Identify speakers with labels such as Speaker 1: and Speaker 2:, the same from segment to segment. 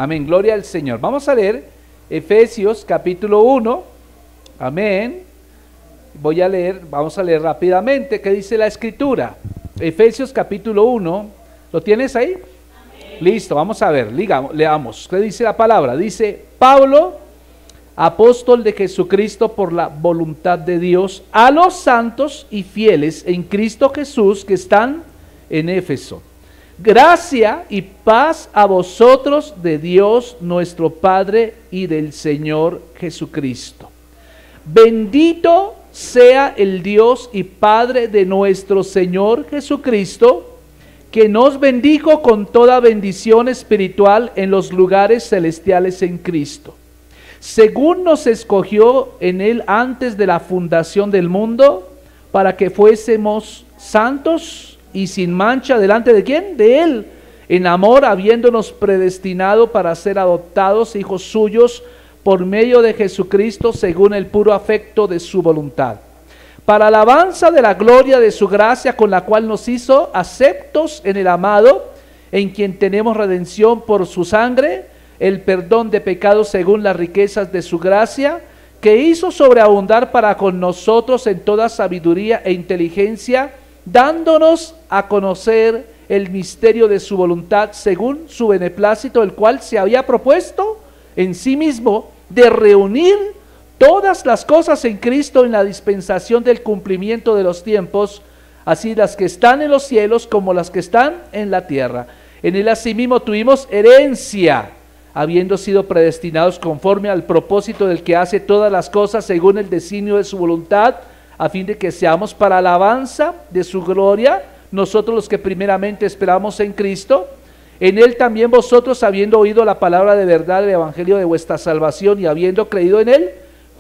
Speaker 1: Amén, gloria al Señor. Vamos a leer Efesios capítulo 1, amén. Vamos a leer rápidamente qué dice la Escritura. Efesios capítulo 1, ¿lo tienes ahí? Amén. Listo, vamos a ver, leamos. ¿Qué dice la palabra? Dice: Pablo, apóstol de Jesucristo por la voluntad de Dios, a los santos y fieles en Cristo Jesús que están en Éfeso. Gracia y paz a vosotros de Dios nuestro Padre y del Señor Jesucristo. Bendito sea el Dios y Padre de nuestro Señor Jesucristo, que nos bendijo con toda bendición espiritual en los lugares celestiales en Cristo, según nos escogió en Él antes de la fundación del mundo, para que fuésemos santos y sin mancha delante de ¿quién? De Él, en amor, habiéndonos predestinado para ser adoptados hijos suyos por medio de Jesucristo, según el puro afecto de su voluntad, para alabanza de la gloria de su gracia, con la cual nos hizo aceptos en el amado, en quien tenemos redención por su sangre, el perdón de pecados según las riquezas de su gracia, que hizo sobreabundar para con nosotros en toda sabiduría e inteligencia, dándonos a conocer el misterio de su voluntad según su beneplácito, el cual se había propuesto en sí mismo de reunir todas las cosas en Cristo en la dispensación del cumplimiento de los tiempos, así las que están en los cielos como las que están en la tierra. En Él asimismo tuvimos herencia, habiendo sido predestinados conforme al propósito del que hace todas las cosas según el designio de su voluntad, a fin de que seamos para alabanza de su gloria, nosotros los que primeramente esperamos en Cristo. En Él también vosotros, habiendo oído la palabra de verdad del evangelio de vuestra salvación y habiendo creído en Él,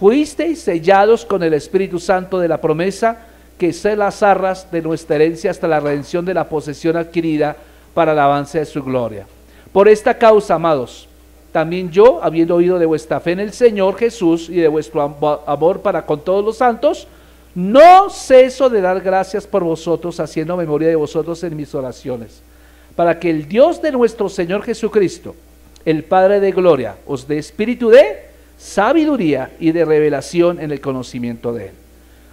Speaker 1: fuisteis sellados con el Espíritu Santo de la promesa, que son las arras de nuestra herencia hasta la redención de la posesión adquirida para el avance de su gloria. Por esta causa, amados, también yo, habiendo oído de vuestra fe en el Señor Jesús y de vuestro amor para con todos los santos, no ceso de dar gracias por vosotros, haciendo memoria de vosotros en mis oraciones, para que el Dios de nuestro Señor Jesucristo, el Padre de gloria, os dé espíritu de sabiduría y de revelación en el conocimiento de Él,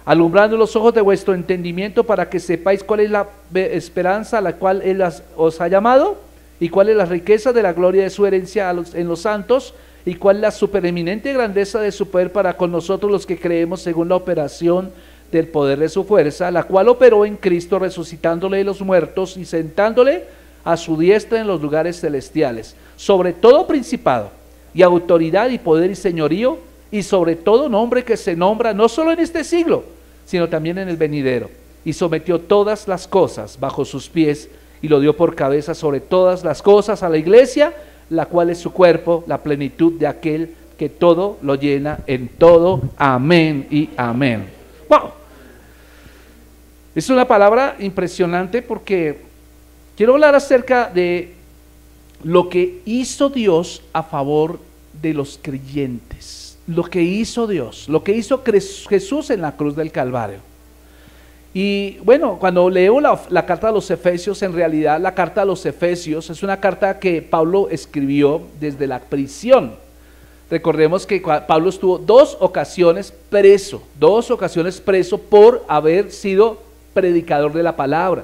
Speaker 1: alumbrando los ojos de vuestro entendimiento, para que sepáis cuál es la esperanza a la cual Él os ha llamado, y cuál es la riqueza de la gloria de su herencia en los santos, y cuál es la supereminente grandeza de su poder para con nosotros los que creemos, según la operación del poder de su fuerza, la cual operó en Cristo, resucitándole de los muertos y sentándole a su diestra en los lugares celestiales, sobre todo principado y autoridad y poder y señorío, y sobre todo nombre que se nombra no solo en este siglo, sino también en el venidero, y sometió todas las cosas bajo sus pies, y lo dio por cabeza sobre todas las cosas a la iglesia, la cual es su cuerpo, la plenitud de aquel que todo lo llena en todo. Amén y amén. ¡Wow! Es una palabra impresionante, porque quiero hablar acerca de lo que hizo Dios a favor de los creyentes, lo que hizo Dios, lo que hizo Jesús en la cruz del Calvario. Y bueno, cuando leo la carta a los Efesios, en realidad la carta a los Efesios es una carta que Pablo escribió desde la prisión. Recordemos que Pablo estuvo dos ocasiones preso por haber sido predicador de la palabra.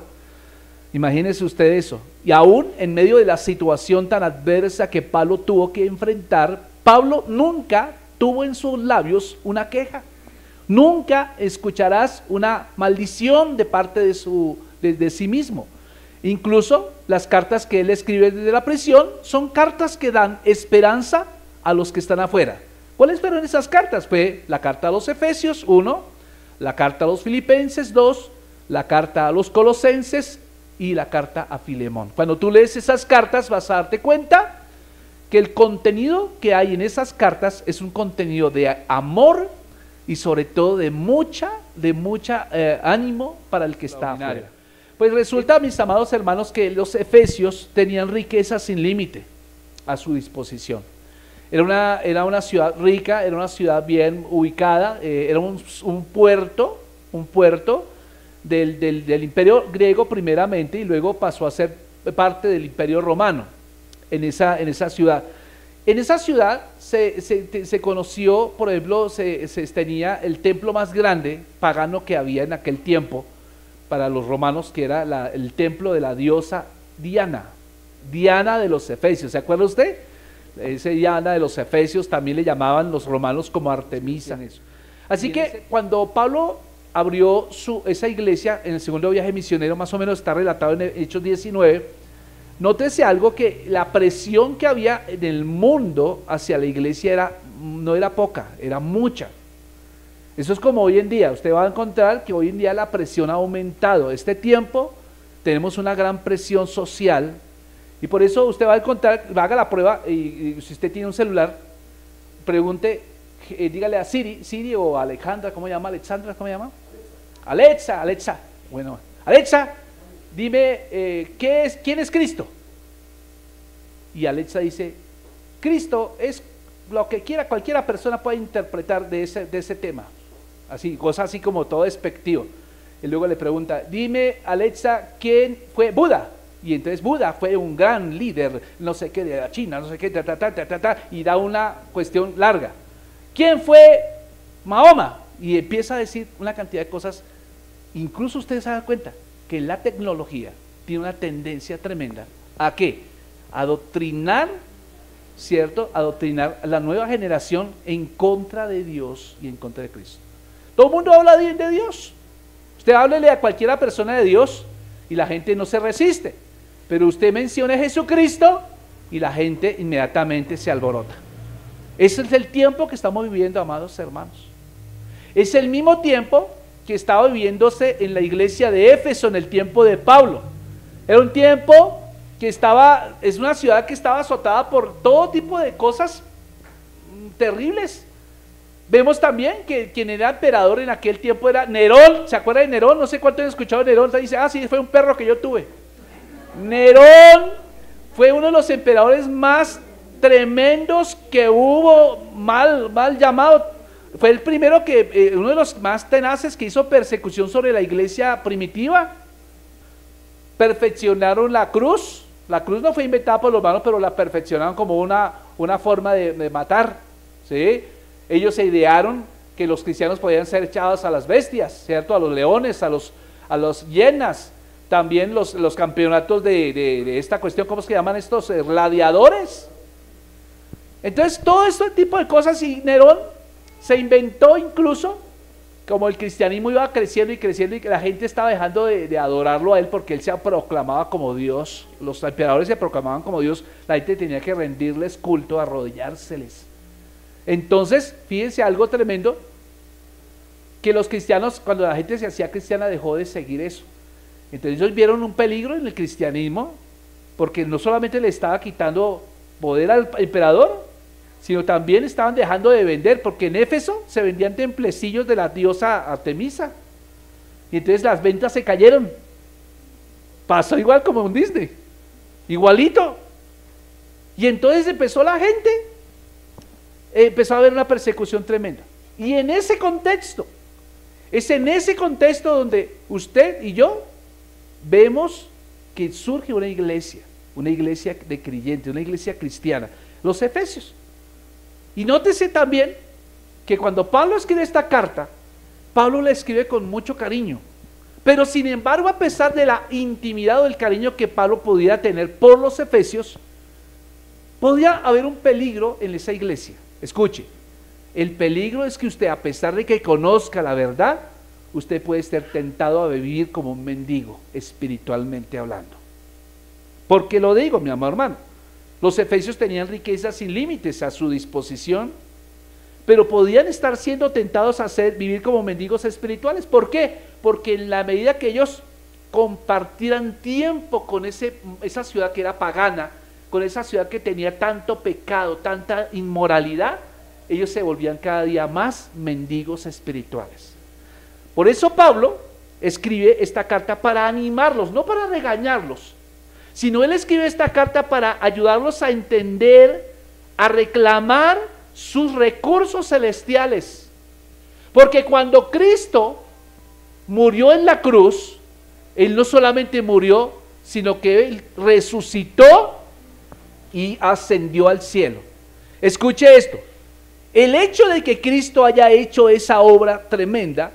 Speaker 1: Imagínense usted eso. Y aún en medio de la situación tan adversa que Pablo tuvo que enfrentar, Pablo nunca tuvo en sus labios una queja. Nunca escucharás una maldición de parte de sí mismo. Incluso las cartas que él escribe desde la prisión son cartas que dan esperanza a los que están afuera. ¿Cuáles fueron esas cartas? Fue la carta a los Efesios 1, la carta a los Filipenses 2, la carta a los Colosenses y la carta a Filemón. Cuando tú lees esas cartas vas a darte cuenta que el contenido que hay en esas cartas es un contenido de amor y sobre todo de mucha ánimo para el que está afuera. Pues resulta, mis amados hermanos, que los efesios tenían riqueza sin límite a su disposición. Era una ciudad rica, era una ciudad bien ubicada, era un puerto del imperio griego primeramente, y luego pasó a ser parte del imperio romano en esa ciudad. En esa ciudad se conoció, por ejemplo, se tenía el templo más grande pagano que había en aquel tiempo para los romanos, que era el templo de la diosa Diana, Diana de los Efesios. ¿Se acuerda usted? Ese Diana de los Efesios también le llamaban los romanos como Artemisa. Así que cuando Pablo abrió esa iglesia en el segundo viaje misionero, más o menos está relatado en Hechos 19, nótese algo, que la presión que había en el mundo hacia la iglesia no era poca, era mucha. Eso es como hoy en día, usted va a encontrar que hoy en día la presión ha aumentado. Este tiempo tenemos una gran presión social y por eso usted va a encontrar, haga la prueba y si usted tiene un celular, pregunte, dígale a Siri o a Alejandra, ¿cómo se llama? Alexandra, ¿cómo se llama? Alexa, bueno, Alexa, dime, ¿quién es Cristo? Y Alexa dice, Cristo es lo que cualquiera persona puede interpretar de ese tema, así, cosa así como todo despectivo. Y luego le pregunta, dime Alexa, ¿quién fue Buda? Y entonces Buda fue un gran líder, no sé qué, de la China, no sé qué, y da una cuestión larga. ¿Quién fue Mahoma? Y empieza a decir una cantidad de cosas. Incluso ustedes se dan cuenta que la tecnología tiene una tendencia tremenda ¿a qué? Adoctrinar, ¿cierto? Adoctrinar a la nueva generación en contra de Dios y en contra de Cristo. Todo el mundo habla bien de Dios. Usted háblele a cualquiera persona de Dios y la gente no se resiste. Pero usted menciona a Jesucristo y la gente inmediatamente se alborota. Ese es el tiempo que estamos viviendo, amados hermanos. Es el mismo tiempo que estaba viviéndose en la iglesia de Éfeso en el tiempo de Pablo. Era un tiempo que es una ciudad que estaba azotada por todo tipo de cosas terribles. Vemos también que quien era emperador en aquel tiempo era Nerón. ¿Se acuerda de Nerón? No sé cuánto han escuchado de Nerón. Dice, sí, fue un perro que yo tuve. Nerón fue uno de los emperadores más tremendos que hubo, mal llamado. Fue el primero uno de los más tenaces que hizo persecución sobre la iglesia primitiva. Perfeccionaron la cruz. La cruz no fue inventada por los romanos, pero la perfeccionaron como una forma de matar, ¿sí? Ellos se idearon que los cristianos podían ser echados a las bestias, ¿cierto? A los leones, a los hienas. También los campeonatos de esta cuestión, ¿cómo se llaman estos? Gladiadores. Entonces todo este tipo de cosas, y Nerón se inventó incluso, como el cristianismo iba creciendo y creciendo y que la gente estaba dejando de adorarlo a él porque él se proclamaba como Dios, los emperadores se proclamaban como Dios, la gente tenía que rendirles culto, arrodillárseles. Entonces, fíjense algo tremendo, que los cristianos, cuando la gente se hacía cristiana, dejó de seguir eso. Entonces ellos vieron un peligro en el cristianismo, porque no solamente le estaba quitando poder al emperador, sino también estaban dejando de vender, porque en Éfeso se vendían templecillos de la diosa Artemisa, y entonces las ventas se cayeron. Pasó igual como en Disney, igualito. Y entonces empezó la gente, empezó a haber una persecución tremenda. Y en ese contexto, es en ese contexto donde usted y yo vemos que surge una iglesia de creyentes, una iglesia cristiana, los Efesios. Y nótese también que cuando Pablo escribe esta carta, Pablo la escribe con mucho cariño, pero sin embargo, a pesar de la intimidad o del cariño que Pablo pudiera tener por los Efesios, podía haber un peligro en esa iglesia. Escuche, el peligro es que usted, a pesar de que conozca la verdad, usted puede estar tentado a vivir como un mendigo, espiritualmente hablando. ¿Por qué lo digo, mi amado hermano? Los efesios tenían riquezas sin límites a su disposición, pero podían estar siendo tentados a vivir como mendigos espirituales. ¿Por qué? Porque en la medida que ellos compartieran tiempo con esa ciudad que era pagana, con esa ciudad que tenía tanto pecado, tanta inmoralidad, ellos se volvían cada día más mendigos espirituales. Por eso Pablo escribe esta carta para animarlos, no para regañarlos, sino él escribe esta carta para ayudarlos a entender, a reclamar sus recursos celestiales. Porque cuando Cristo murió en la cruz, él no solamente murió, sino que él resucitó y ascendió al cielo. Escuche esto. El hecho de que Cristo haya hecho esa obra tremenda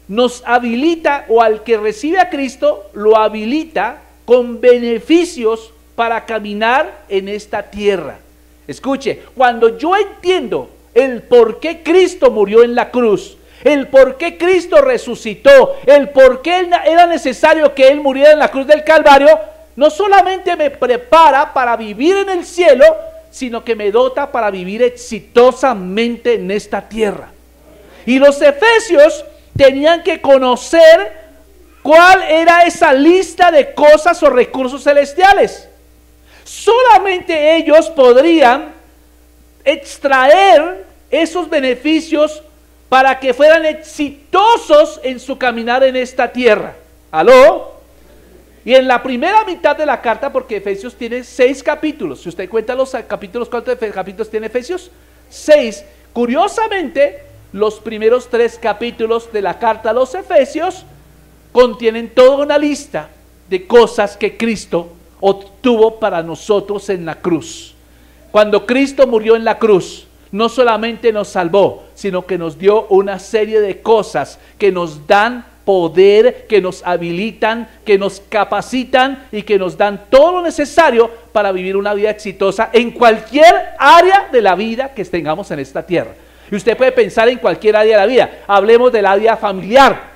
Speaker 1: nos habilita, o al que recibe a Cristo lo habilita con beneficios para caminar en esta tierra. Escuche, cuando yo entiendo el por qué Cristo murió en la cruz, el por qué Cristo resucitó, el por qué era necesario que Él muriera en la cruz del Calvario, no solamente me prepara para vivir en el cielo, sino que me dota para vivir exitosamente en esta tierra. Y los efesios tenían que conocer cuál era esa lista de cosas o recursos celestiales. Solamente ellos podrían extraer esos beneficios para que fueran exitosos en su caminar en esta tierra. ¿Aló? Y en la primera mitad de la carta, porque Efesios tiene 6 capítulos, si usted cuenta los capítulos, ¿cuántos capítulos tiene Efesios? 6. Curiosamente, los primeros 3 capítulos de la carta a los Efesios contienen toda una lista de cosas que Cristo obtuvo para nosotros en la cruz. Cuando Cristo murió en la cruz, no solamente nos salvó, sino que nos dio una serie de cosas que nos dan poder, que nos habilitan, que nos capacitan y que nos dan todo lo necesario para vivir una vida exitosa en cualquier área de la vida que tengamos en esta tierra. Y usted puede pensar en cualquier área de la vida. Hablemos del área familiar.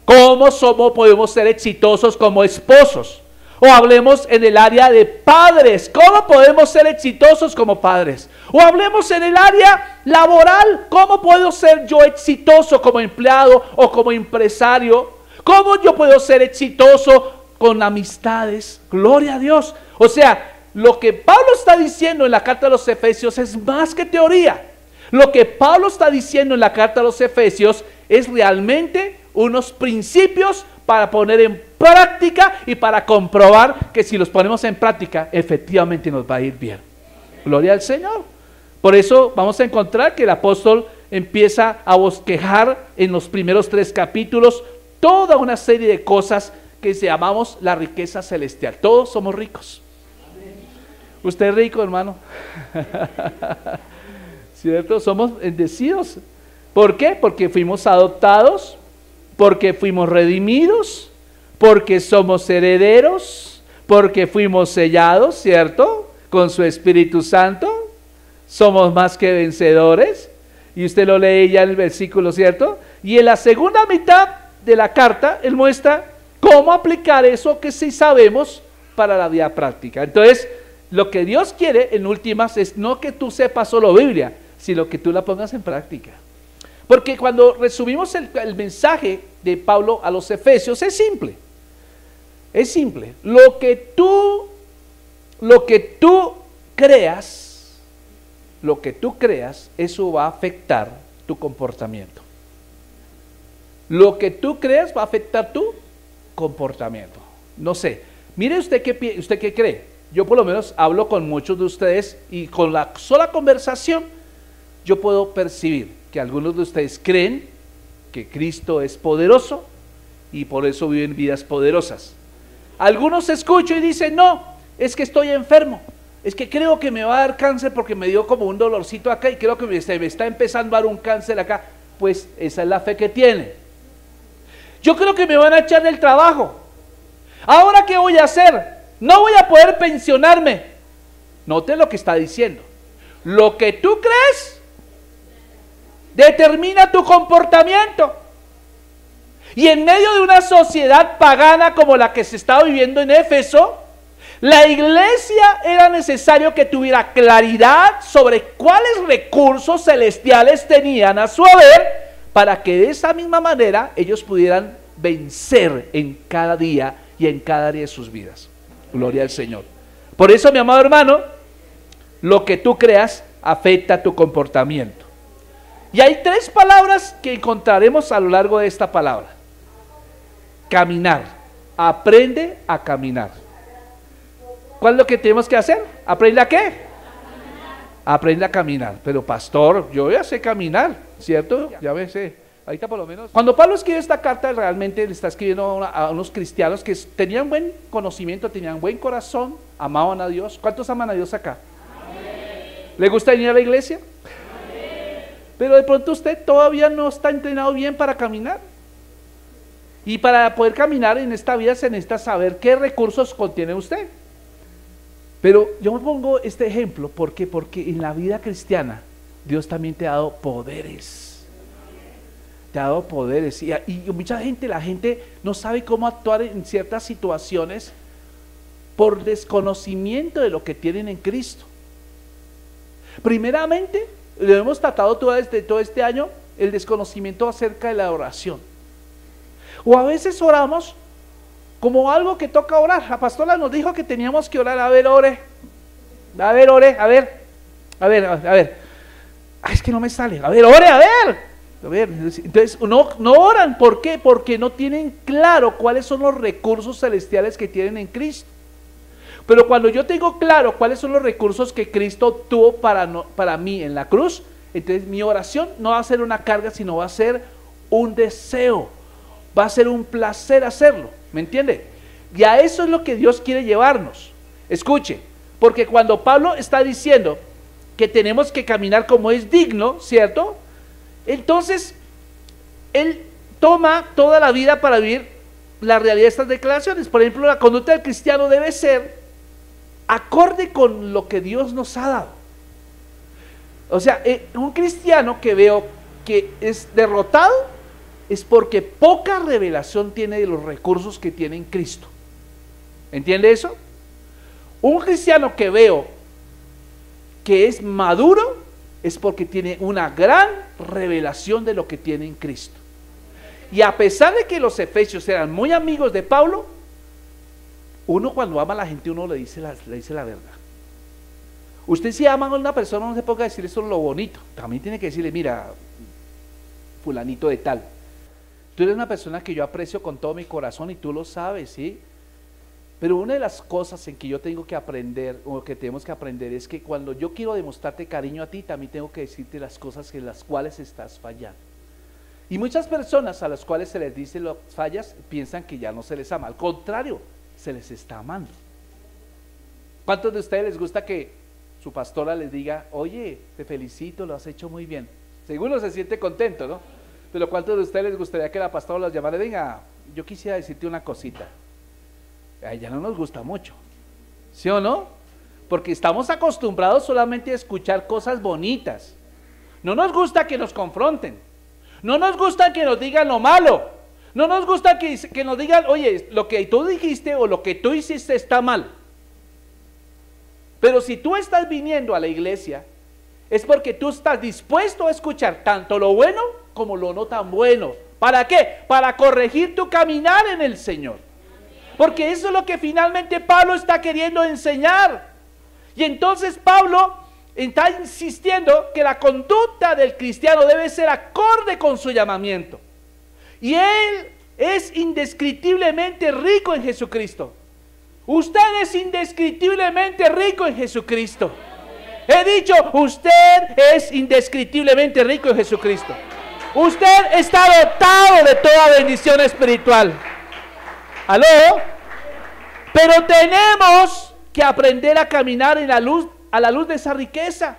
Speaker 1: ¿Cómo podemos ser exitosos como esposos? O hablemos en el área de padres. ¿Cómo podemos ser exitosos como padres? O hablemos en el área laboral. ¿Cómo puedo ser yo exitoso como empleado o como empresario? ¿Cómo yo puedo ser exitoso con amistades? Gloria a Dios. O sea, lo que Pablo está diciendo en la carta a los Efesios es más que teoría. Lo que Pablo está diciendo en la carta a los Efesios es realmente unos principios para poner en práctica y para comprobar que si los ponemos en práctica, efectivamente nos va a ir bien. Gloria al Señor. Por eso vamos a encontrar que el apóstol empieza a bosquejar en los primeros 3 capítulos toda una serie de cosas que llamamos la riqueza celestial. Todos somos ricos. ¿Usted es rico, hermano? ¿Cierto? Somos bendecidos. ¿Por qué? Porque fuimos adoptados, porque fuimos redimidos, porque somos herederos, porque fuimos sellados, ¿cierto? Con su Espíritu Santo. Somos más que vencedores. Y usted lo lee ya en el versículo, ¿cierto? Y en la segunda mitad de la carta, él muestra cómo aplicar eso que sí sabemos para la vida práctica. Entonces, lo que Dios quiere en últimas es no que tú sepas solo Biblia, sino que tú la pongas en práctica. Porque cuando resumimos el mensaje de Pablo a los Efesios, es simple. Es simple. Lo que tú creas, eso va a afectar tu comportamiento. Lo que tú creas va a afectar tu comportamiento. No sé, mire usted qué cree. Yo por lo menos hablo con muchos de ustedes y con la sola conversación yo puedo percibir que algunos de ustedes creen que Cristo es poderoso y por eso viven vidas poderosas. Algunos escucho y dicen, no, es que estoy enfermo, es que creo que me va a dar cáncer porque me dio como un dolorcito acá y creo que me está empezando a dar un cáncer acá. Pues esa es la fe que tiene. Yo creo que me van a echar del trabajo. ¿Ahora qué voy a hacer? No voy a poder pensionarme. Note lo que está diciendo. Lo que tú crees determina tu comportamiento. Y en medio de una sociedad pagana como la que se estaba viviendo en Éfeso, la iglesia era necesario que tuviera claridad sobre cuáles recursos celestiales tenían a su haber, para que de esa misma manera ellos pudieran vencer en cada día y en cada área de sus vidas. Gloria al Señor. Por eso, mi amado hermano, lo que tú creas afecta tu comportamiento. Y hay 3 palabras que encontraremos a lo largo de esta palabra. Caminar. Aprende a caminar. ¿Cuál es lo que tenemos que hacer? ¿Aprende a qué? Aprende a caminar. Pero pastor, yo ya sé caminar, ¿cierto? Ya me sé. Ahorita por lo menos. Cuando Pablo escribe esta carta, realmente le está escribiendo a unos cristianos que tenían buen conocimiento, tenían buen corazón, amaban a Dios. ¿Cuántos aman a Dios acá? ¿Le gusta venir a la iglesia? Pero de pronto usted todavía no está entrenado bien para caminar. Y para poder caminar en esta vida se necesita saber qué recursos contiene usted. Pero yo me pongo este ejemplo porque en la vida cristiana Dios también te ha dado poderes. Te ha dado poderes. Y mucha gente, la gente no sabe cómo actuar en ciertas situaciones por desconocimiento de lo que tienen en Cristo. Primeramente, lo hemos tratado todo este año, el desconocimiento acerca de la oración. O a veces oramos como algo que toca orar. La pastora nos dijo que teníamos que orar. A ver, ore. A ver, ore. A ver. Ay, es que no me sale. A ver, ore, a ver. Entonces, no oran. ¿Por qué? Porque no tienen claro cuáles son los recursos celestiales que tienen en Cristo. Pero cuando yo tengo claro cuáles son los recursos que Cristo tuvo para mí en la cruz, entonces mi oración no va a ser una carga, sino va a ser un deseo. Va a ser un placer hacerlo, ¿me entiende? Y a eso es lo que Dios quiere llevarnos. Escuche, porque cuando Pablo está diciendo que tenemos que caminar como es digno, ¿cierto? Entonces, él toma toda la vida para vivir la realidad de estas declaraciones. Por ejemplo, la conducta del cristiano debe ser acorde con lo que Dios nos ha dado. O sea, un cristiano que veo que es derrotado es porque poca revelación tiene de los recursos que tiene en Cristo. ¿Entiende eso? Un cristiano que veo que es maduro es porque tiene una gran revelación de lo que tiene en Cristo. Y a pesar de que los efesios eran muy amigos de Pablo, uno cuando ama a la gente uno le dice la verdad. Usted si ama a una persona no se ponga a decir eso lo bonito, también tiene que decirle, mira, fulanito de tal, tú eres una persona que yo aprecio con todo mi corazón y tú lo sabes, ¿sí? Pero una de las cosas en que yo tengo que aprender, o que tenemos que aprender, es que cuando yo quiero demostrarte cariño a ti, también tengo que decirte las cosas en las cuales estás fallando. Y muchas personas a las cuales se les dice las fallas, piensan que ya no se les ama. Al contrario, se les está amando. ¿Cuántos de ustedes les gusta que su pastora les diga, oye, te felicito, lo has hecho muy bien? Seguro se siente contento, ¿no? Pero ¿cuántos de ustedes les gustaría que la pastora los llamara? Venga, yo quisiera decirte una cosita. A ella no nos gusta mucho, ¿sí o no? Porque estamos acostumbrados solamente a escuchar cosas bonitas. No nos gusta que nos confronten. No nos gusta que nos digan lo malo. No nos gusta que nos digan, oye, lo que tú dijiste o lo que tú hiciste está mal. Pero si tú estás viniendo a la iglesia, es porque tú estás dispuesto a escuchar tanto lo bueno como lo no tan bueno. ¿Para qué? Para corregir tu caminar en el Señor. Porque eso es lo que finalmente Pablo está queriendo enseñar. Y entonces Pablo está insistiendo que la conducta del cristiano debe ser acorde con su llamamiento. Y él es indescriptiblemente rico en Jesucristo. Usted es indescriptiblemente rico en Jesucristo. He dicho, usted es indescriptiblemente rico en Jesucristo. Usted está dotado de toda bendición espiritual. ¿Aló? Pero tenemos que aprender a caminar en la luz, a la luz de esa riqueza.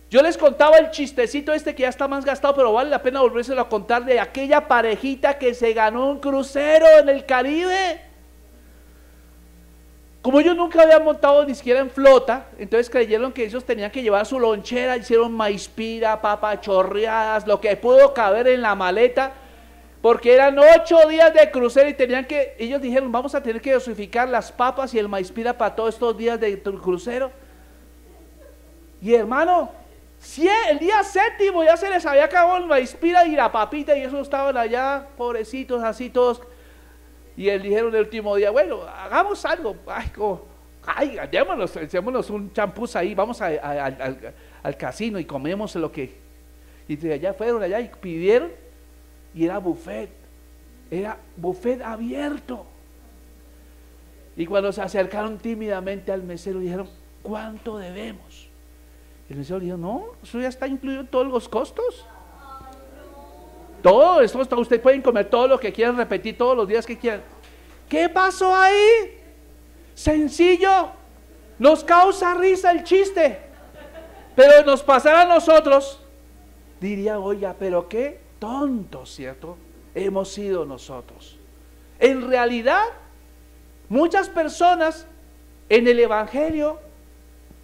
Speaker 1: Yo les contaba el chistecito este que ya está más gastado, pero vale la pena volvérselo a contar, de aquella parejita que se ganó un crucero en el Caribe. Como ellos nunca habían montado ni siquiera en flota, entonces creyeron que ellos tenían que llevar su lonchera, hicieron maíz pira, papas chorreadas, lo que pudo caber en la maleta, porque eran 8 días de crucero y ellos dijeron, vamos a tener que dosificar las papas y el maíz pira para todos estos días de crucero. Y hermano, el día 7º ya se les había acabado el maíz pira y la papita, y esos estaban allá, pobrecitos, así todos. Y él dijeron el último día, bueno, hagamos algo, echémonos un champús ahí, vamos al casino y comemos lo que. Y de allá fueron allá y pidieron, y era buffet abierto. Y cuando se acercaron tímidamente al mesero, dijeron, ¿cuánto debemos? Y el mesero dijo, no, eso ya está incluido en todos los costos. Todo esto, ustedes pueden comer todo lo que quieran, repetir todos los días que quieran. ¿Qué pasó ahí? Sencillo. Nos causa risa el chiste. Pero nos pasara a nosotros, diría, oiga, pero qué tontos, ¿cierto? Hemos sido nosotros. En realidad, muchas personas en el Evangelio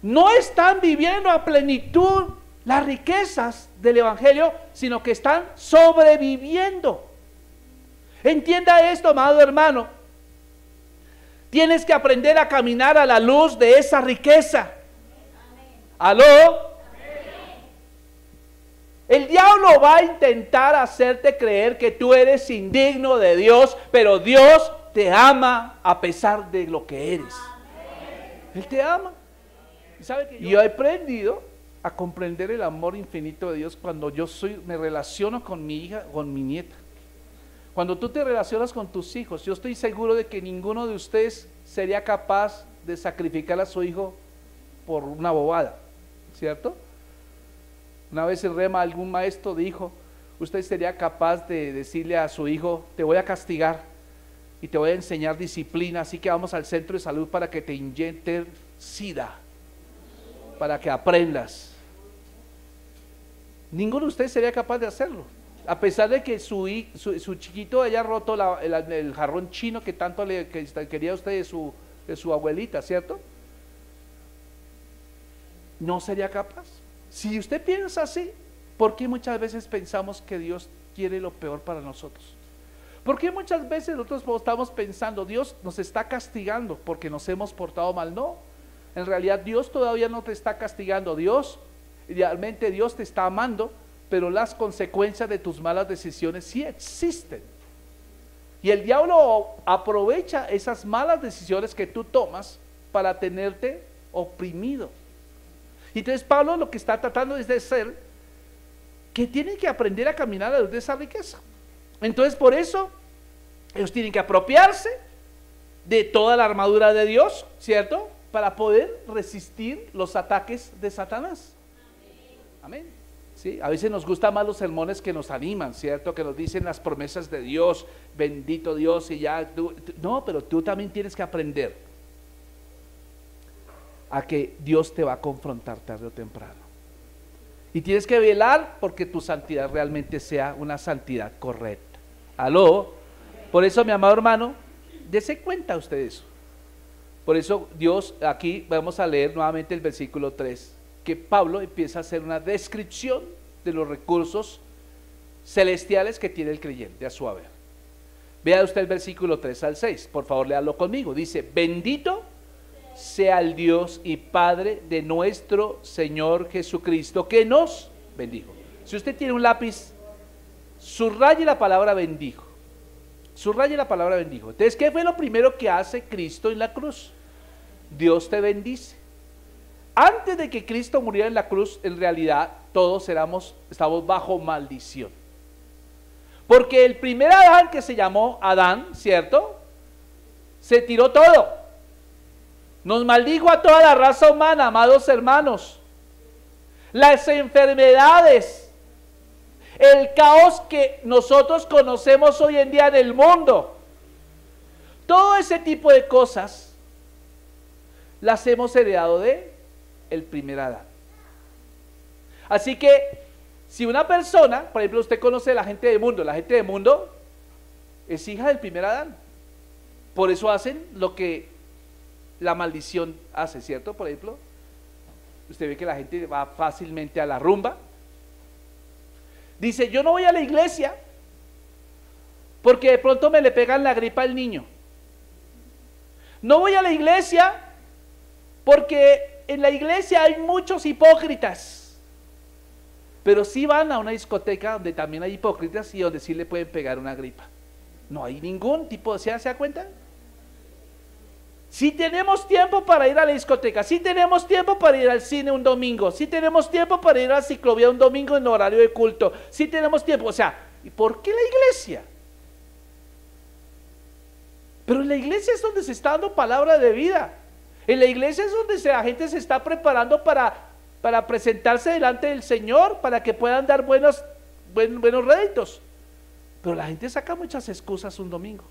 Speaker 1: no están viviendo a plenitud las riquezas del Evangelio, sino que están sobreviviendo. Entienda esto, amado hermano. Tienes que aprender a caminar a la luz de esa riqueza. ¿Aló? El diablo va a intentar hacerte creer que tú eres indigno de Dios, pero Dios te ama a pesar de lo que eres. Él te ama. Y yo he aprendido a comprender el amor infinito de Dios cuando me relaciono con mi hija, con mi nieta. Cuando tú te relacionas con tus hijos, yo estoy seguro de que ninguno de ustedes sería capaz de sacrificar a su hijo por una bobada, ¿cierto? Una vez en Rema algún maestro dijo, usted sería capaz de decirle a su hijo, te voy a castigar y te voy a enseñar disciplina, así que vamos al centro de salud para que te inyecten SIDA, para que aprendas. Ninguno de ustedes sería capaz de hacerlo, a pesar de que su chiquito haya roto el jarrón chino que tanto quería usted de su abuelita, ¿cierto? No sería capaz. Si usted piensa así, ¿por qué muchas veces pensamos que Dios quiere lo peor para nosotros? ¿Por qué muchas veces nosotros estamos pensando, Dios nos está castigando porque nos hemos portado mal? No, en realidad Dios todavía no te está castigando. Idealmente Dios te está amando, pero las consecuencias de tus malas decisiones sí existen. Y el diablo aprovecha esas malas decisiones que tú tomas para tenerte oprimido. Y entonces Pablo lo que está tratando es de ser que tienen que aprender a caminar a la luz de esa riqueza. Entonces por eso ellos tienen que apropiarse de toda la armadura de Dios, ¿cierto? Para poder resistir los ataques de Satanás. Amén. ¿Sí? A veces nos gustan más los sermones que nos animan, ¿cierto? Que nos dicen las promesas de Dios, bendito Dios y ya. No, pero tú también tienes que aprender a que Dios te va a confrontar tarde o temprano. Y tienes que velar porque tu santidad realmente sea una santidad correcta. ¿Aló? Por eso, mi amado hermano, dése cuenta usted de eso. Por eso Dios, aquí vamos a leer nuevamente el versículo 3, que Pablo empieza a hacer una descripción de los recursos celestiales que tiene el creyente a su haber. Vea usted el versículo 3 al 6, por favor léalo conmigo. Dice, bendito sea el Dios y Padre de nuestro Señor Jesucristo, que nos bendijo. Si usted tiene un lápiz, subraye la palabra bendijo. Subraye la palabra bendijo. Entonces, ¿qué fue lo primero que hace Cristo en la cruz? Dios te bendice. Antes de que Cristo muriera en la cruz, en realidad todos estamos bajo maldición. Porque el primer Adán, que se llamó Adán, ¿cierto? Se tiró todo. Nos maldijo a toda la raza humana, amados hermanos. Las enfermedades, el caos que nosotros conocemos hoy en día en el mundo, todo ese tipo de cosas las hemos heredado de el primer Adán. Así que si una persona, por ejemplo, usted conoce a la gente del mundo es hija del primer Adán. Por eso hacen lo que la maldición hace, ¿cierto? Por ejemplo, usted ve que la gente va fácilmente a la rumba. Dice, yo no voy a la iglesia porque de pronto me le pegan la gripa al niño. No voy a la iglesia porque en la iglesia hay muchos hipócritas. Pero sí van a una discoteca donde también hay hipócritas y donde sí le pueden pegar una gripa. No hay ningún tipo, ¿se da cuenta? Si tenemos tiempo para ir a la discoteca, si tenemos tiempo para ir al cine un domingo, si tenemos tiempo para ir a la ciclovía un domingo en horario de culto, si tenemos tiempo, o sea, ¿y por qué la iglesia? Pero en la iglesia es donde se está dando palabra de vida. En la iglesia es donde la gente se está preparando para presentarse delante del Señor, para que puedan dar buenos réditos. Pero la gente saca muchas excusas un domingo.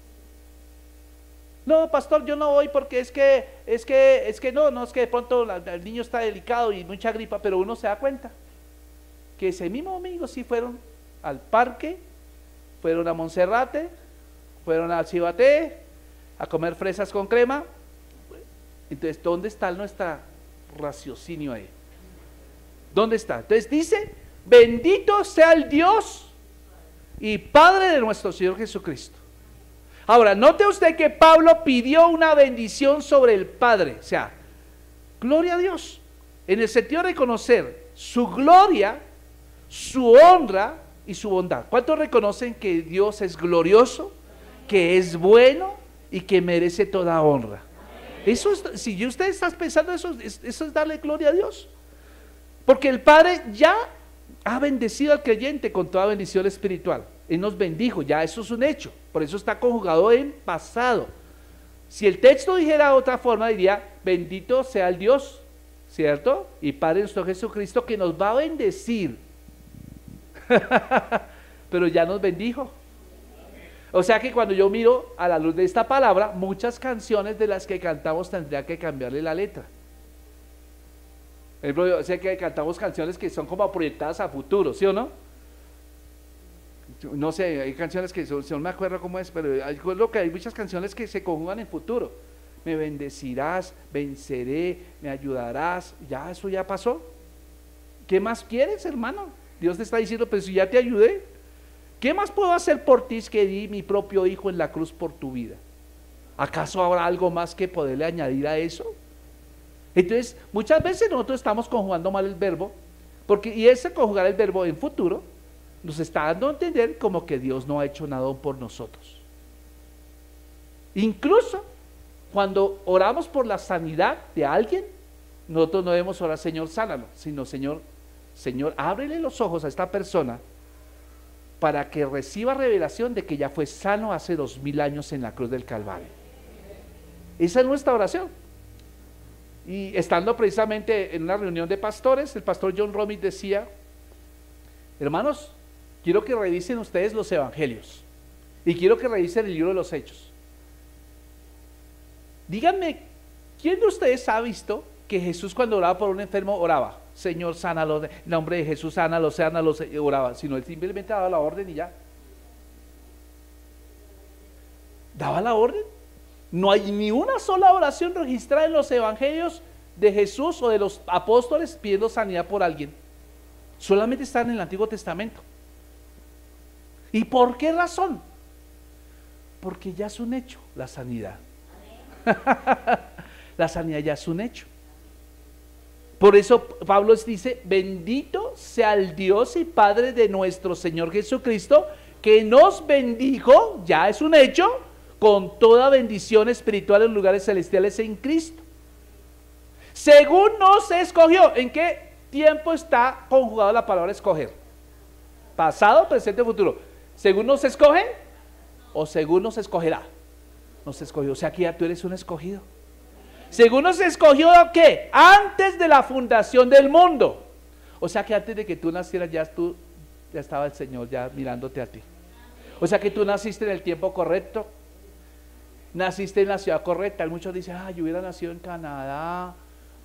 Speaker 1: No, pastor, yo no voy porque es que no, es que de pronto el niño está delicado y mucha gripa, pero uno se da cuenta que ese mismo domingo sí fueron al parque, fueron a Monserrate, fueron a Cibaté, a comer fresas con crema. Entonces, ¿dónde está nuestro raciocinio ahí? ¿Dónde está? Entonces dice, bendito sea el Dios y Padre de nuestro Señor Jesucristo. Ahora, note usted que Pablo pidió una bendición sobre el Padre, o sea, gloria a Dios, en el sentido de reconocer su gloria, su honra y su bondad. ¿Cuántos reconocen que Dios es glorioso, que es bueno y que merece toda honra? Eso es, si usted está pensando eso es darle gloria a Dios, porque el Padre ya ha bendecido al creyente con toda bendición espiritual. Él nos bendijo, ya eso es un hecho, por eso está conjugado en pasado. Si el texto dijera de otra forma, diría, bendito sea el Dios, ¿cierto? Y Padre nuestro Jesucristo, que nos va a bendecir. Pero ya nos bendijo. O sea que cuando yo miro a la luz de esta palabra, muchas canciones de las que cantamos tendría que cambiarle la letra. Por ejemplo, yo sé que cantamos canciones que son como proyectadas a futuro, ¿sí o no? No sé, hay canciones que no me acuerdo cómo es, pero hay muchas canciones que se conjugan en futuro. Me bendecirás, venceré, me ayudarás, ya eso ya pasó. ¿Qué más quieres, hermano? Dios te está diciendo, pero si ya te ayudé, ¿qué más puedo hacer por ti? Es que di mi propio hijo en la cruz por tu vida. ¿Acaso habrá algo más que poderle añadir a eso? Entonces, muchas veces nosotros estamos conjugando mal el verbo, y ese conjugar el verbo en futuro nos está dando a entender como que Dios no ha hecho nada por nosotros. Incluso cuando oramos por la sanidad de alguien, nosotros no debemos orar, Señor, sánalo, sino Señor, ábrele los ojos a esta persona para que reciba revelación de que ya fue sano hace 2000 años en la cruz del Calvario. Esa es nuestra oración. Y estando precisamente en una reunión de pastores, el pastor John Romit decía, hermanos, quiero que revisen ustedes los evangelios y quiero que revisen el libro de los Hechos. Díganme, ¿quién de ustedes ha visto que Jesús cuando oraba por un enfermo oraba, Señor, sánalo, en nombre de Jesús, sánalo, oraba? Sino él simplemente daba la orden y ya. Daba la orden. No hay ni una sola oración registrada en los evangelios de Jesús o de los apóstoles pidiendo sanidad por alguien. Solamente están en el Antiguo Testamento. ¿Y por qué razón? Porque ya es un hecho la sanidad. La sanidad ya es un hecho. Por eso Pablo dice, bendito sea el Dios y Padre de nuestro Señor Jesucristo, que nos bendijo, ya es un hecho, con toda bendición espiritual en lugares celestiales en Cristo, según nos escogió. ¿En qué tiempo está conjugada la palabra escoger? Pasado, presente, futuro. ¿Según nos escoge o según nos escogerá? Nos escogió, o sea que ya tú eres un escogido. Según nos escogió, ¿qué? Antes de la fundación del mundo. O sea que antes de que tú nacieras ya estaba el Señor ya mirándote a ti. O sea que tú naciste en el tiempo correcto, naciste en la ciudad correcta. Muchos dicen, yo hubiera nacido en Canadá,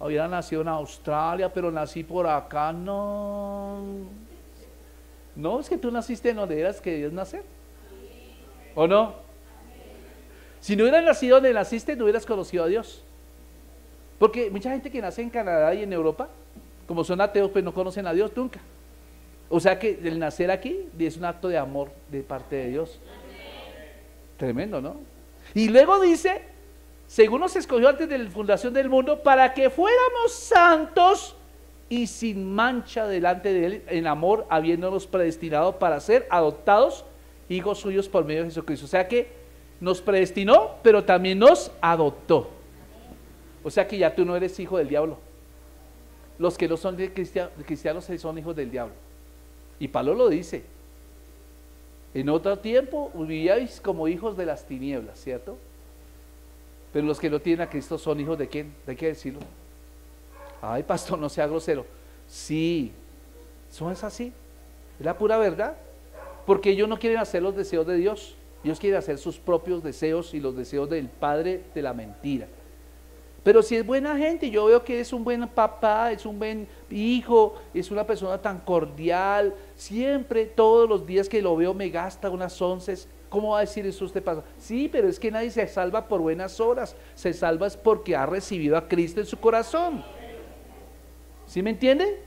Speaker 1: hubiera nacido en Australia, pero nací por acá. No, es que tú naciste en donde eras querías nacer, ¿o no? Si no hubieras nacido donde naciste, no hubieras conocido a Dios. Porque mucha gente que nace en Canadá y en Europa, como son ateos, pues no conocen a Dios nunca. O sea que el nacer aquí es un acto de amor de parte de Dios. Tremendo, ¿no? Y luego dice, según nos escogió antes de la fundación del mundo, para que fuéramos santos y sin mancha delante de Él en amor, habiéndonos predestinado para ser adoptados hijos suyos por medio de Jesucristo. O sea que nos predestinó, pero también nos adoptó. O sea que ya tú no eres hijo del diablo. Los que no son cristianos son hijos del diablo. Y Pablo lo dice. En otro tiempo vivíais como hijos de las tinieblas, ¿cierto? Pero los que no tienen a Cristo son hijos de ¿quién? ¿De qué decirlo? Ay, pastor, no sea grosero. Sí, eso es así. Es la pura verdad. Porque ellos no quieren hacer los deseos de Dios. Ellos quieren hacer sus propios deseos y los deseos del padre de la mentira. Pero si es buena gente, yo veo que es un buen papá, es un buen hijo, es una persona tan cordial, siempre, todos los días que lo veo me gasta unas onces. ¿Cómo va a decir eso usted pasa? Sí, pero es que nadie se salva por buenas obras, se salva es porque ha recibido a Cristo en su corazón. ¿Sí me entiende?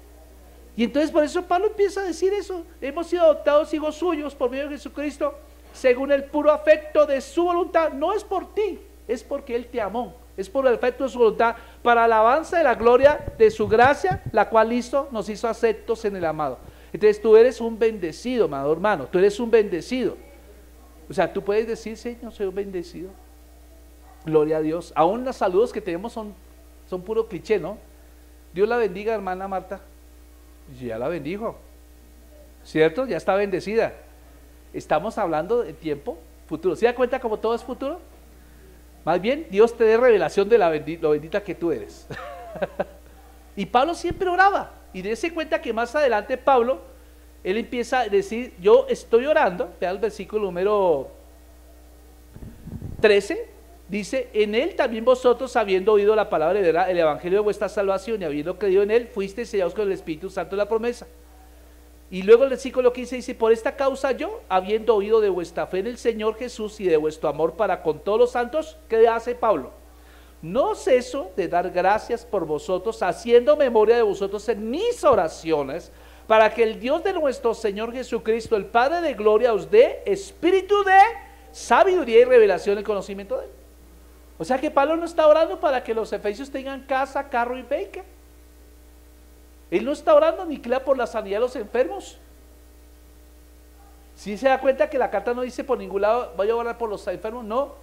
Speaker 1: Y entonces por eso Pablo empieza a decir eso. Hemos sido adoptados hijos suyos por medio de Jesucristo, según el puro afecto de su voluntad. No es por ti, es porque Él te amó. Es por el afecto de su voluntad, para alabanza de la gloria de su gracia, la cual nos hizo aceptos en el amado. Entonces tú eres un bendecido, amado hermano, tú eres un bendecido. O sea, tú puedes decir, Señor, soy un bendecido. Gloria a Dios. Aún los saludos que tenemos son puro cliché, ¿no? Dios la bendiga, hermana Marta. Ya la bendijo, ¿cierto? Ya está bendecida. Estamos hablando de tiempo futuro. ¿Se da cuenta como todo es futuro? Más bien, Dios te dé revelación de lo bendita que tú eres. Y Pablo siempre oraba. Y dése cuenta que más adelante Pablo, él empieza a decir, yo estoy orando. Vea el versículo número 13. Dice, en él también vosotros, habiendo oído la palabra de verdad, el evangelio de vuestra salvación, y habiendo creído en él, fuisteis sellados con el Espíritu Santo de la promesa. Y luego el versículo 15 dice, por esta causa yo, habiendo oído de vuestra fe en el Señor Jesús y de vuestro amor para con todos los santos, ¿qué hace Pablo? No ceso de dar gracias por vosotros, haciendo memoria de vosotros en mis oraciones, para que el Dios de nuestro Señor Jesucristo, el Padre de gloria, os dé espíritu de sabiduría y revelación en el conocimiento de él. O sea que Pablo no está orando para que los efesios tengan casa, carro y beca. Él no está orando ni clama por la sanidad de los enfermos. ¿Sí se da cuenta que la carta no dice por ningún lado, vaya a orar por los enfermos? No,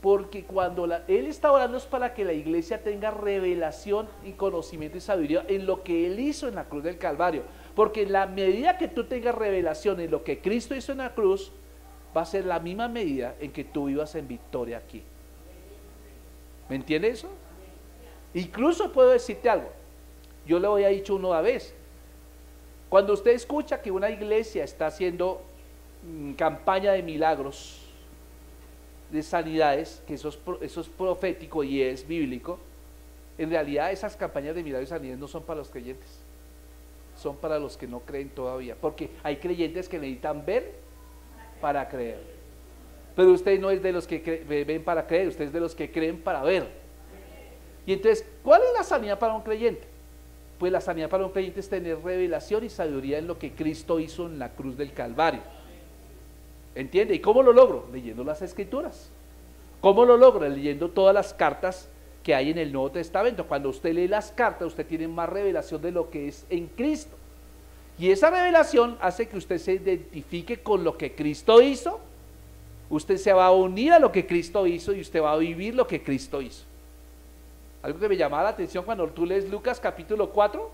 Speaker 1: porque cuando él está orando es para que la iglesia tenga revelación y conocimiento y sabiduría en lo que él hizo en la cruz del Calvario. Porque en la medida que tú tengas revelación en lo que Cristo hizo en la cruz, va a ser la misma medida en que tú vivas en victoria aquí. ¿Me entiende eso? Incluso puedo decirte algo. Yo le había dicho una vez. Cuando usted escucha que una iglesia está haciendo campaña de milagros, de sanidades, que eso es profético y es bíblico, en realidad esas campañas de milagros y sanidades no son para los creyentes, son para los que no creen todavía, porque hay creyentes que necesitan ver para creer. Pero usted no es de los que ven para creer, usted es de los que creen para ver. Y entonces, ¿cuál es la sanidad para un creyente? Pues la sanidad para un creyente es tener revelación y sabiduría en lo que Cristo hizo en la cruz del Calvario. ¿Entiende? ¿Y cómo lo logro? Leyendo las Escrituras. ¿Cómo lo logro? Leyendo todas las cartas que hay en el Nuevo Testamento. Cuando usted lee las cartas, usted tiene más revelación de lo que es en Cristo. Y esa revelación hace que usted se identifique con lo que Cristo hizo. Usted se va a unir a lo que Cristo hizo y usted va a vivir lo que Cristo hizo. Algo que me llamaba la atención cuando tú lees Lucas capítulo 4,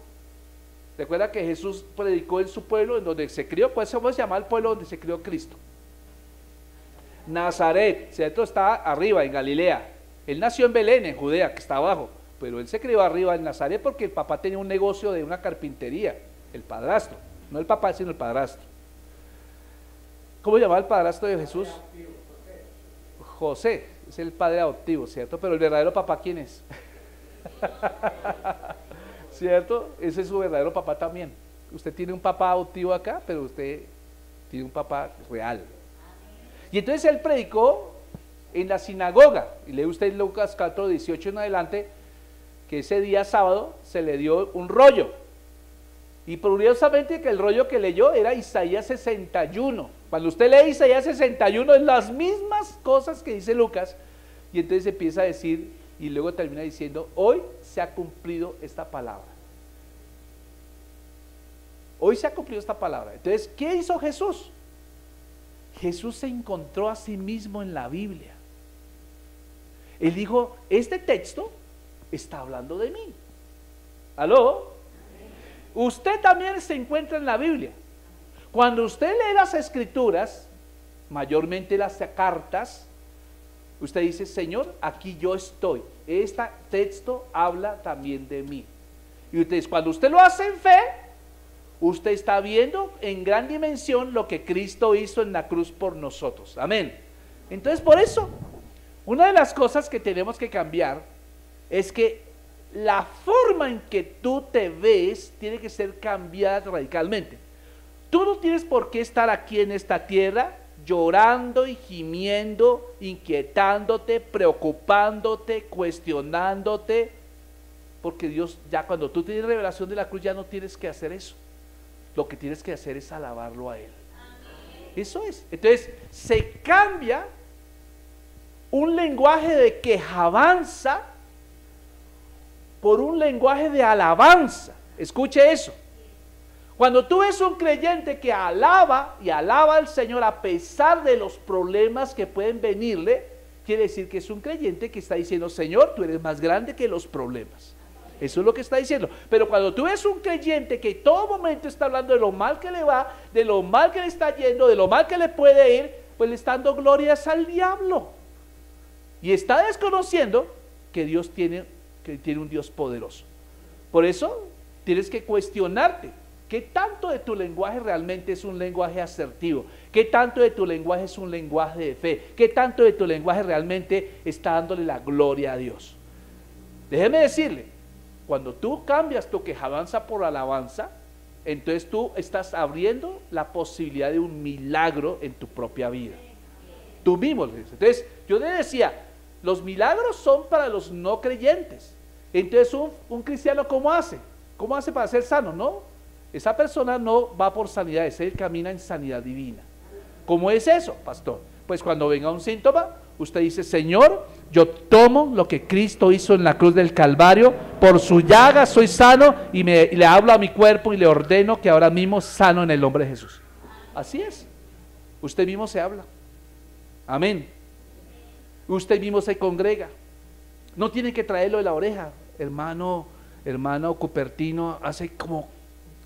Speaker 1: recuerda que Jesús predicó en su pueblo, en donde se crió. Pues ¿cómo se llama el pueblo donde se crió Cristo? Nazaret, ¿cierto? Está arriba en Galilea. Él nació en Belén, en Judea, que está abajo, pero él se crió arriba en Nazaret porque el papá tenía un negocio de una carpintería, el padrastro, no el papá sino el padrastro. ¿Cómo llamaba el padrastro de Jesús? José, es el padre adoptivo, ¿cierto? Pero el verdadero papá, ¿quién es? ¿Cierto? Ese es su verdadero papá también. Usted tiene un papá adoptivo acá, pero usted tiene un papá real. Y entonces él predicó en la sinagoga, y lee usted en Lucas 4, 18 en adelante, que ese día sábado se le dio un rollo. Y curiosamente que el rollo que leyó era Isaías 61. Cuando usted lee Isaías 61 es las mismas cosas que dice Lucas, y entonces empieza a decir, y luego termina diciendo, hoy se ha cumplido esta palabra. Hoy se ha cumplido esta palabra. Entonces, ¿qué hizo Jesús? Jesús se encontró a sí mismo en la Biblia. Él dijo, este texto está hablando de mí. ¿Aló? Usted también se encuentra en la Biblia. Cuando usted lee las Escrituras, mayormente las cartas, usted dice, Señor, aquí yo estoy. Este texto habla también de mí. Y entonces, cuando usted lo hace en fe, usted está viendo en gran dimensión lo que Cristo hizo en la cruz por nosotros. Amén. Entonces, por eso, una de las cosas que tenemos que cambiar es que la forma en que tú te ves tiene que ser cambiada radicalmente. Tú no tienes por qué estar aquí en esta tierra llorando y gimiendo, inquietándote, preocupándote, cuestionándote, porque Dios, ya cuando tú tienes revelación de la cruz, ya no tienes que hacer eso. Lo que tienes que hacer es alabarlo a Él. Eso es. Entonces, se cambia un lenguaje de quejabanza por un lenguaje de alabanza. Escuche eso. Cuando tú ves un creyente que alaba y alaba al Señor a pesar de los problemas que pueden venirle, quiere decir que es un creyente que está diciendo, Señor, tú eres más grande que los problemas. Eso es lo que está diciendo. Pero cuando tú ves un creyente que en todo momento está hablando de lo mal que le va, de lo mal que le está yendo, de lo mal que le puede ir, pues le está dando glorias al diablo. Y está desconociendo que Dios tiene un Dios poderoso. Por eso tienes que cuestionarte. ¿Qué tanto de tu lenguaje realmente es un lenguaje asertivo? ¿Qué tanto de tu lenguaje es un lenguaje de fe? ¿Qué tanto de tu lenguaje realmente está dándole la gloria a Dios? Déjeme decirle, cuando tú cambias tu quejabanza por alabanza, entonces tú estás abriendo la posibilidad de un milagro en tu propia vida. Tú mismo lo dices. Entonces, yo le decía, los milagros son para los no creyentes. Entonces, un cristiano, ¿cómo hace? ¿Cómo hace para ser sano? No, esa persona no va por sanidad, él camina en sanidad divina. ¿Cómo es eso, pastor? Pues cuando venga un síntoma, usted dice, Señor, yo tomo lo que Cristo hizo en la cruz del Calvario, por su llaga soy sano, y le hablo a mi cuerpo y le ordeno que ahora mismo sano en el nombre de Jesús. Así es, usted mismo se habla. Amén. Usted mismo se congrega. No tiene que traerlo de la oreja. Hermano Cupertino, hace como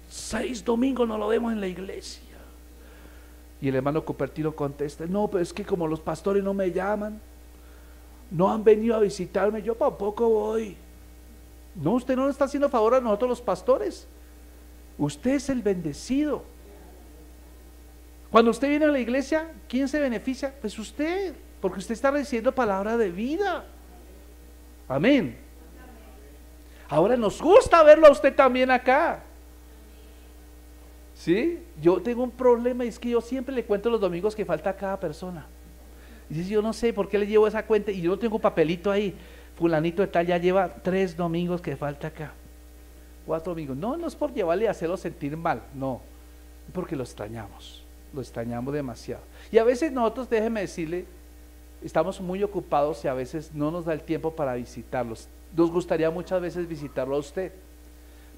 Speaker 1: 6 domingos no lo vemos en la iglesia. Y el hermano Cupertino contesta, no, pero es que como los pastores no me llaman, no han venido a visitarme, yo tampoco voy. No, usted no le está haciendo favor a nosotros los pastores. Usted es el bendecido. Cuando usted viene a la iglesia, ¿quién se beneficia? Pues usted, porque usted está recibiendo palabra de vida. Amén. Ahora nos gusta verlo a usted también acá. ¿Sí? Yo tengo un problema, y es que yo siempre le cuento los domingos que falta a cada persona. Y dice, yo no sé por qué le llevo esa cuenta, y yo no tengo papelito ahí. Fulanito de tal ya lleva 3 domingos que falta acá. 4 domingos. No, no es por llevarle y hacerlo sentir mal, no. Porque lo extrañamos demasiado. Y a veces nosotros, déjeme decirle, estamos muy ocupados y a veces no nos da el tiempo para visitarlos. Nos gustaría muchas veces visitarlo a usted.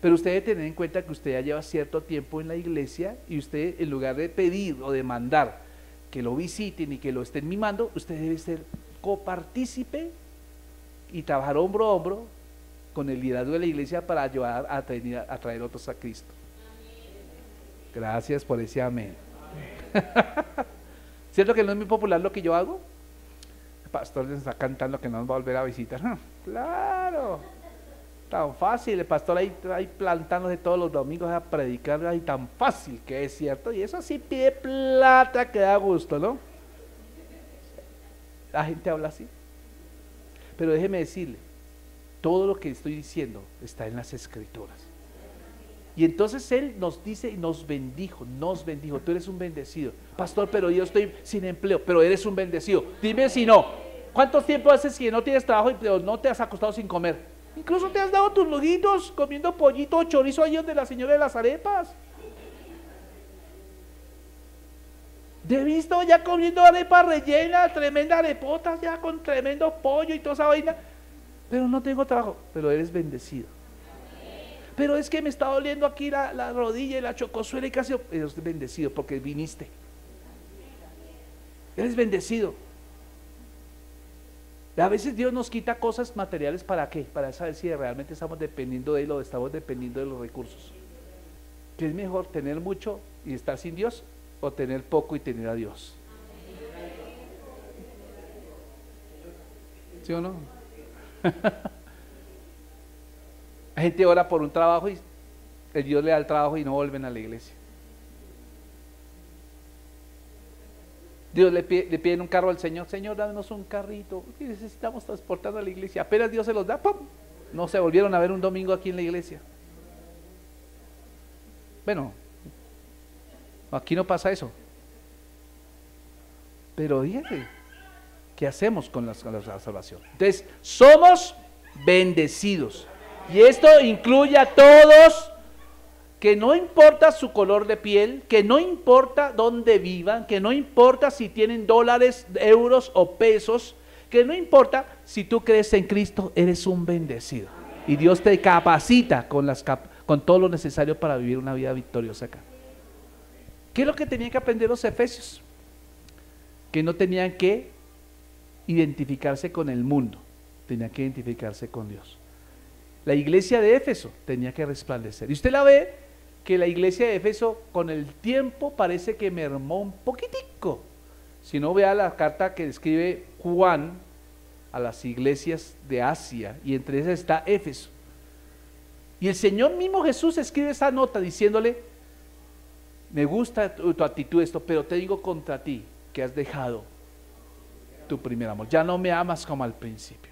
Speaker 1: Pero usted debe tener en cuenta que usted ya lleva cierto tiempo en la iglesia, y usted, en lugar de pedir o de mandar que lo visiten y que lo estén mimando, usted debe ser copartícipe y trabajar hombro a hombro con el liderazgo de la iglesia para ayudar a traer otros a Cristo. Gracias por ese amén. ¿Cierto que no es muy popular lo que yo hago? El pastor nos está cantando que no nos va a volver a visitar. Claro, tan fácil, el pastor ahí plantándose todos los domingos a predicar, ahí tan fácil que es, ¿cierto? Y eso sí pide plata que da gusto, ¿no? La gente habla así. Pero déjeme decirle, todo lo que estoy diciendo está en las Escrituras. Y entonces Él nos dice y nos bendijo, tú eres un bendecido. Pastor, pero yo estoy sin empleo, pero eres un bendecido. Dime si no, ¿cuánto tiempo haces que no tienes trabajo y no te has acostado sin comer? Incluso te has dado tus lujitos comiendo pollito o chorizo ahí donde la señora de las arepas. Te he visto ya comiendo arepas rellenas, tremenda arepotas ya con tremendo pollo y toda esa vaina. Pero no tengo trabajo, pero eres bendecido. Pero es que me está doliendo aquí la rodilla y la chocosuela y casi. Eres bendecido porque viniste. Eres bendecido. A veces Dios nos quita cosas materiales, ¿para qué? Para saber si realmente estamos dependiendo de Él o estamos dependiendo de los recursos. ¿Qué es mejor, tener mucho y estar sin Dios, o tener poco y tener a Dios? ¿Sí o no? La gente ora por un trabajo y el Dios le da el trabajo y no vuelven a la iglesia. Dios le piden un carro al Señor, Señor, danos un carrito, que necesitamos transportarlo a la iglesia. Apenas Dios se los da, ¡pum!, no se volvieron a ver un domingo aquí en la iglesia. Bueno, aquí no pasa eso. Pero fíjate, ¿qué hacemos con la salvación? Entonces, somos bendecidos. Y esto incluye a todos, que no importa su color de piel, que no importa dónde vivan, que no importa si tienen dólares, euros o pesos, que no importa si tú crees en Cristo, eres un bendecido. Y Dios te capacita con todo lo necesario para vivir una vida victoriosa acá. ¿Qué es lo que tenían que aprender los efesios? Que no tenían que identificarse con el mundo, tenían que identificarse con Dios. La iglesia de Éfeso tenía que resplandecer. Y usted la ve que la iglesia de Éfeso con el tiempo parece que mermó un poquitico. Si no, vea la carta que escribe Juan a las iglesias de Asia, y entre esas está Éfeso. Y el Señor mismo Jesús escribe esa nota diciéndole: me gusta tu actitud esto, pero te digo contra ti, que has dejado tu primer amor. Ya no me amas como al principio.